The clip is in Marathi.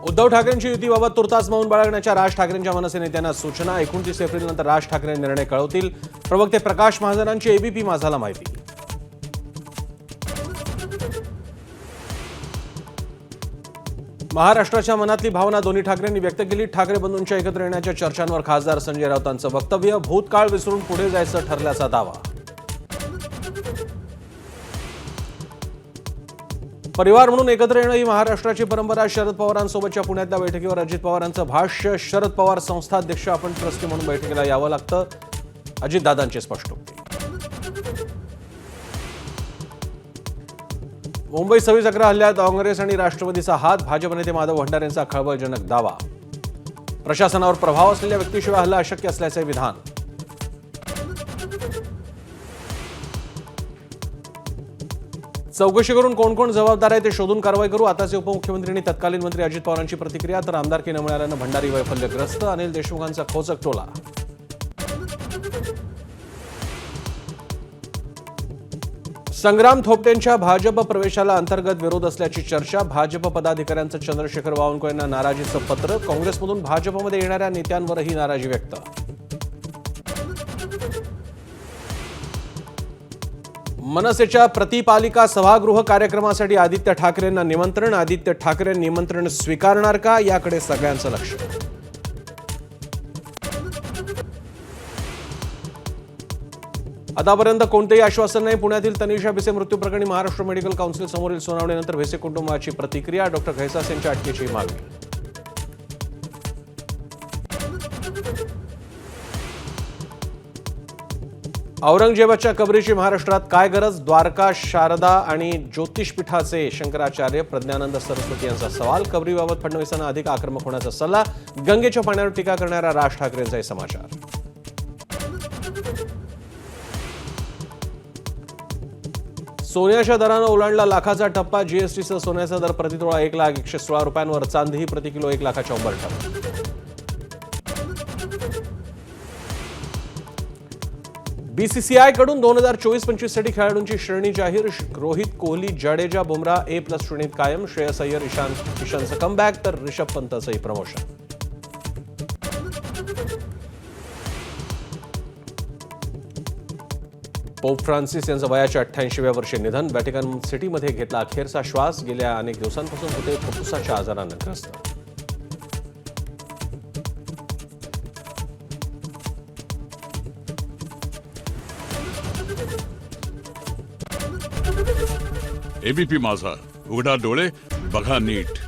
उद्धव ठाकरेंची युतीबाबत तुर्तास मौन बाळगण्याच्या राज ठाकरेंच्या मनसे नेत्यांना सूचना। 29 एप्रिलनंतर राज ठाकरे निर्णय कळवतील। प्रवक्ते प्रकाश महाजनांची एबीपी माझाला माहिती। महाराष्ट्राच्या मनातली भावना दोन्ही ठाकरेंनी व्यक्त केली। ठाकरे बंधूंच्या एकत्र येण्याच्या चर्चांवर खासदार संजय राऊतांचं वक्तव्य। भूतकाळ विसरून पुढे जायचं ठरल्याचा दावा। परिवार म्हणून एकत्र येणं ही महाराष्ट्राची परंपरा। शरद पवारांसोबतच्या पुण्यातल्या बैठकीवर अजित पवारांचं भाष्य। शरद पवार संस्थाध्यक्ष, आपण ट्रस्टी म्हणून बैठकीला यावं लागतं, अजितदादांचे स्पष्टोक्ती। मुंबई 26/11 हल्ल्यात काँग्रेस आणि राष्ट्रवादीचा हात। भाजप नेते माधव भंडारेंचा खळबळजनक दावा। प्रशासनावर प्रभाव असलेल्या व्यक्तीशिवाय हल्ला अशक्य असल्याचे विधान। चौकशी करून कोण कोण जबाबदार आहे ते शोधून कारवाई करू, आताचे उपमुख्यमंत्री आणि तत्कालीन मंत्री अजित पवारांची प्रतिक्रिया। तर आमदारकी न मिळाल्यानं भंडारी वैफल्यग्रस्त, अनिल देशमुखांचा खोचक टोला। संग्राम थोपटेंच्या भाजप प्रवेशाला अंतर्गत विरोध असल्याची चर्चा। भाजप पदाधिकाऱ्यांचं चंद्रशेखर बावनकुळे यांना नाराजीचं पत्र। काँग्रेसमधून भाजपमध्ये येणाऱ्या नेत्यांवरही नाराजी व्यक्त। मनसेच्या प्रतिपालिका सभागृह कार्यक्रमासाठी आदित्य ठाकरेंना निमंत्रण। आदित्य ठाकरे निमंत्रण स्वीकारणार का, याकडे सगळ्यांचं लक्ष। आतापर्यंत कोणतेही आश्वासन नाही। पुण्यातील तनिषा भिसे मृत्यू प्रकरणी महाराष्ट्र मेडिकल काउन्सिल समोरील सुनावणीनंतर भिसे कुटुंबाची प्रतिक्रिया। डॉक्टर घैसास यांच्या अटकेची मागणी। औरंगजेबाच्या कबरीची महाराष्ट्रात काय गरज? द्वारका, शारदा आणि ज्योतिषपीठाचे शंकराचार्य प्रज्ञानंद सरस्वती यांचा सवाल। कबरीबाबत फडणवीसांना अधिक आक्रमक होण्याचा सल्ला। गंगेच्या पाण्यावर टीका करणाऱ्या राज ठाकरेंचाही समाचार। सोन्याच्या दरानं ओलांडला लाखाचा टप्पा। जीएसटीसह सोन्याचा दर प्रतितोळा 1,01,16 रुपयांवर। चांदी प्रति किलो 1,00,000च्या उंबरठ्यावर। बीसीसीआय कडून 2024-25 साठी खेळाडूंची श्रेणी जाहीर। रोहित, कोहली, जडेजा, बुमराह A+ श्रेणीत कायम। श्रेयस अय्यर, ईशानचं कमबॅक, तर ऋषभ पंतचंही प्रमोशन। पोप फ्रान्सिस यांचं वयाच्या 88व्या वर्षी निधन। व्हॅटिकन सिटीमध्ये घेतला अखेरचा श्वास। गेल्या अनेक दिवसांपासून होते फुफ्फुसाच्या आजारानं ग्रस्त। एबीपी माझा, उघडा डोळे बघा नीट।